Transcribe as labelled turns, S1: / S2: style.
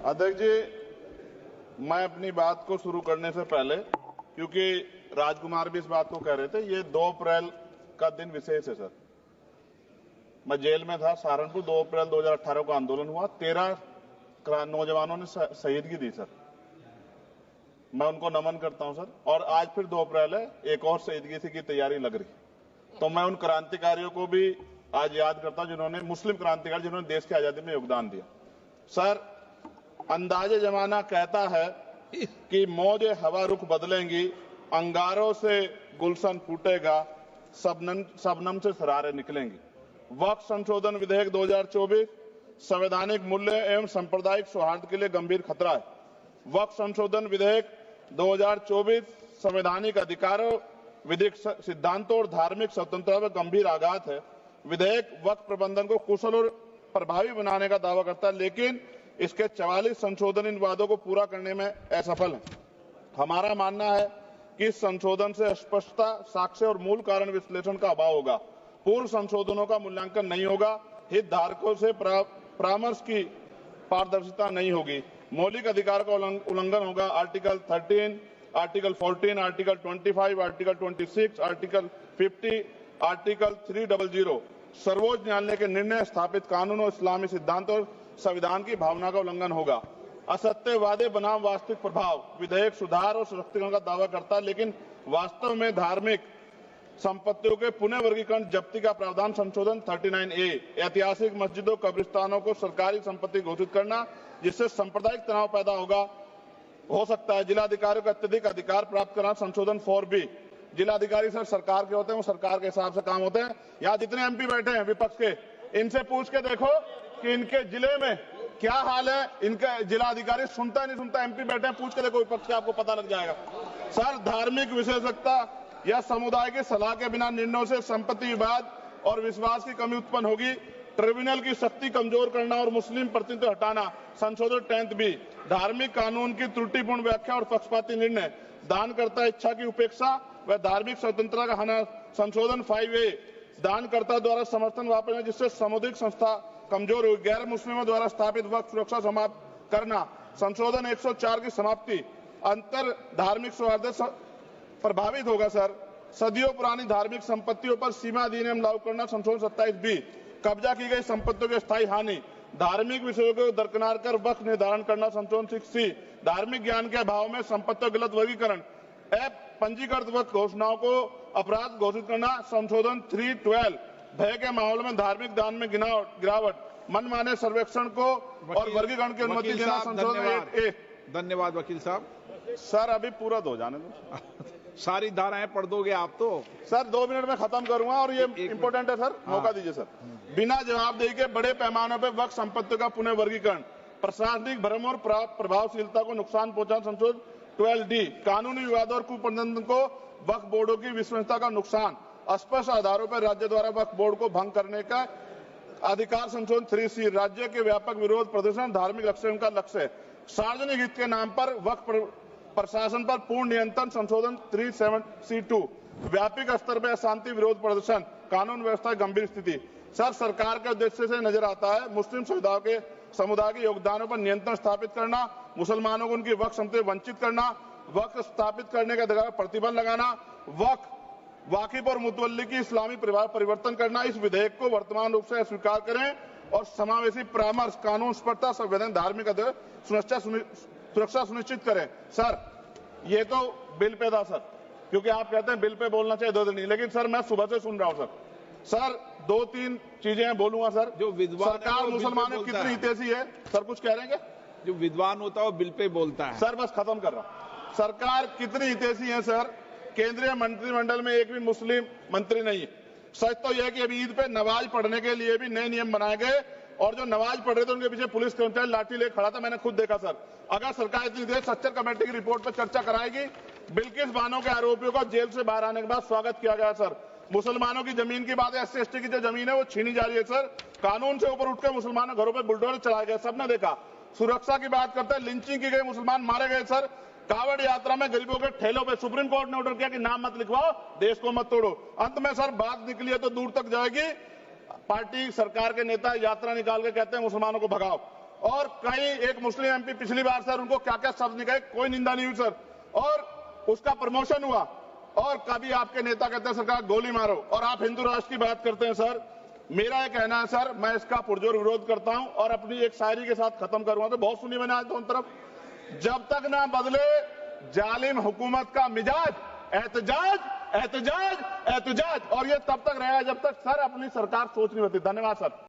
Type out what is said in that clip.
S1: अध्यक्ष जी, मैं अपनी बात को शुरू करने से पहले, क्योंकि राजकुमार भी इस बात को कह रहे थे, ये 2 अप्रैल का दिन विशेष है सर। मैं जेल में था सहारनपुर, 2 अप्रैल 2018 को आंदोलन हुआ, 13 नौजवानों ने शहीदगी दी सर। मैं उनको नमन करता हूं सर। और आज फिर 2 अप्रैल है, एक और शहीदगी की तैयारी लग रही। तो मैं उन क्रांतिकारियों को भी आज याद करता हूं जिन्होंने, मुस्लिम क्रांतिकारी जिन्होंने देश की आजादी में योगदान दिया। सर, अंदाजे जमाना कहता है कि मौजे हवा रुख बदलेंगी, अंगारों से गुलशन फूटेगा, शबनम से सरारे निकलेंगी। वक्फ संशोधन विधेयक 2024 संवैधानिक मूल्य एवं सांप्रदायिक सौहार्द के लिए गंभीर खतरा है। वक्फ संशोधन विधेयक 2024 संवैधानिक अधिकारों, विधिक सिद्धांतों और धार्मिक स्वतंत्रता पर गंभीर आघात है। विधेयक वक्फ प्रबंधन को कुशल और प्रभावी बनाने का दावा करता है, लेकिन इसके 44 संशोधन इन वादों को पूरा करने में असफल है। हमारा मानना है कि इस संशोधन से स्पष्टता, साक्ष्य और मूल कारण विश्लेषण का अभाव होगा। पूर्व संशोधनों का मूल्यांकन नहीं होगा, हितधारकों से परामर्श की पारदर्शिता नहीं होगी, मौलिक अधिकार का उल्लंघन होगा। Article 13, article 14, article 25, article 26, article 50, article 300 सर्वोच्च न्यायालय के निर्णय, स्थापित कानून और इस्लामी सिद्धांत और संविधान की भावना का उल्लंघन होगा। असत्य वादे बनाम वास्तविक प्रभाव, विधेयक सुधार और सशक्तिकरण का दावा करता है, लेकिन वास्तव में धार्मिक संपत्तियों के पुनः वर्गीकरण, जब्ती का प्रावधान संशोधन 39A, ऐतिहासिक मस्जिदों, कब्रिस्तानों को सरकारी संपत्ति घोषित करना, जिससे सांप्रदायिक तनाव पैदा हो सकता है। जिलाधिकारियों को अत्यधिक अधिकार प्राप्त करना, संशोधन 4B। जिलाधिकारी सर सरकार के होते हैं, वो सरकार के हिसाब से काम होते हैं। यहाँ जितने MP बैठे हैं विपक्ष के, इनसे पूछ के देखो कि इनके जिले में क्या हाल है। इनका जिलाधिकारी सुनता नहीं सुनता, MP बैठे हैं, पूछ के देखो विपक्ष के, आपको पता लग जाएगा। सर, धार्मिक विशेषज्ञता या समुदाय की सलाह के बिना निर्णयों से संपत्ति विवाद और विश्वास की कमी उत्पन्न होगी। ट्रिब्यूनल की शक्ति कमजोर करना और मुस्लिम प्रतिनिधित्व हटाना, संशोधन 10B। धार्मिक कानून की त्रुटिपूर्ण व्याख्या और पक्षपाती निर्णय, दानकर्ता इच्छा की उपेक्षा व धार्मिक स्वतंत्रता का हनन, संशोधन 5A। दानकर्ता द्वारा समर्थन वापस, जिससे सामुदायिक संस्था कमजोर हुई। गैर मुस्लिमों द्वारा स्थापित वक्फ सुरक्षा समाप्त करना, संशोधन 104 की समाप्ति। अंतर धार्मिक सौहार्द प्रभावित होगा सर। सदियों पुरानी धार्मिक संपत्तियों पर सीमा अधिनियम लागू करना, संशोधन 27B। कब्जा की गई संपत्तियों की स्थायी हानि, धार्मिक विषयों को दरकिनार कर वक्फ निर्धारण करना, संशोधन 6C। धार्मिक ज्ञान के अभाव में संपत्तियों गलत वर्गीकरण, पंजीकृत वक्फ घोषणाओं को अपराध घोषित करना, संशोधन 312। भय के माहौल में धार्मिक दान में गिरावट, मनमाने सर्वेक्षण को और वर्गीकरण की अनुमति देना, संशोधन 8A।
S2: धन्यवाद वकील साहब।
S1: सर, अभी पूरा दो जाने दो।
S2: सारी धाराएं पढ़ दोगे आप तो?
S1: सर, 2 मिनट में खत्म करूंगा और ये इंपॉर्टेंट है सर, मौका दीजिए सर। बिना जवाबदेही के बड़े पैमाने पर वक्फ संपत्तियों का पुनः वर्गीकरण, प्रशासनिक भ्रम और प्रभावशीलता को नुकसान पहुंचाना, संशोधन 12D। कानूनी विवादों और कुप्रबंधन को वक्फ बोर्डों की विश्वसनीयता का नुकसान, स्पष्ट आधारों पर राज्य द्वारा वक्फ बोर्ड को भंग करने का अधिकार, संशोधन 3C। राज्य के व्यापक विरोध प्रदर्शन, धार्मिक लक्ष्य का लक्ष्य, सार्वजनिक हित के नाम पर वक्फ प्रशासन पर पूर्ण नियंत्रण, संशोधन 37C2। व्यापक स्तर पर अशांति विरोध प्रदर्शन, कानून व्यवस्था गंभीर स्थिति। सर, सरकार के उद्देश्य से नजर आता है मुस्लिम समुदाय के योगदानों पर नियंत्रण स्थापित करना, मुसलमानों को उनकी वक्फ संपत्ति वंचित करना, वक्फ स्थापित करने के अधिकार पर प्रतिबंध लगाना, वाकिफ और मुतवल्ली की इस्लामी परिवर्तन करना। इस विधेयक को वर्तमान रूप से स्वीकार करें और समावेशी परामर्श, कानून स्पष्टता, संवैधानिक धार्मिक सुरक्षा सुनिश्चित करें। सर, ये तो बिल पे था सर, क्योंकि आप कहते हैं बिल पे बोलना चाहिए, 2 दिन नहीं, लेकिन सर मैं सुबह से सुन रहा हूं सर 2-3 चीजें बोलूंगा सर।
S2: जो विद्वान
S1: सरकार मुसलमानों की कितनी हितैषी है सर, कुछ कह रहे हैं?
S2: जो विद्वान होता है वो बिल पे बोलता है।
S1: सर, बस खत्म कर रहा हूं। सरकार कितनी हितैषी है सर? केंद्रीय मंत्रिमंडल में एक भी मुस्लिम मंत्री नहीं है। सच तो यह है कि अभी ईद पे नमाज पढ़ने के लिए भी नए नियम बनाए गए, और जो नमाज पढ़ रहे थे उनके पीछे पुलिस कर्मचारी लाठी लेकर खड़ा था, मैंने खुद देखा सर। अगर सरकार इतनी देर सच्चर कमेटी की रिपोर्ट पर चर्चा कराएगी। बिल्किस बानो के आरोपियों का जेल से बाहर आने के बाद स्वागत किया गया सर। मुसलमानों की जमीन की बात है, SC/ST की जो जमीन है वो छीनी जा रही है सर। कानून से ऊपर उठकर मुसलमानों घरों पर बुलडोजर चलाए गए, सबने देखा। सुरक्षा की बात करते हैं, लिंचिंग की गई, मुसलमान मारे गए सर। कावड़ यात्रा में गरीबों के ठेलों पे सुप्रीम कोर्ट ने ऑर्डर किया कि नाम मत लिखवाओ, देश को मत तोड़ो। अंत में सर बात निकली है तो दूर तक जाएगी। पार्टी सरकार के नेता यात्रा निकाल के कहते हैं मुसलमानों को भगाओ। और कई एक मुस्लिम एमपी पिछली बार सर उनको क्या क्या शब्द निकले, कोई निंदा नहीं हुई सर, और उसका प्रमोशन हुआ। और कभी आपके नेता कहते हैं सरकार गोली मारो, और आप हिंदू राष्ट्र की बात करते हैं सर। मेरा यह कहना है सर, मैं इसका पुरजोर विरोध करता हूं और अपनी एक शायरी के साथ खत्म करूंगा। तो बहुत सुनी मैंने आज दोनों तरफ, जब तक ना बदले जालिम हुकूमत का मिजाज, एहतजाज एहतजाज एहतजाज, और ये तब तक रहेगा जब तक सर अपनी सरकार सोच नहीं होती। धन्यवाद सर।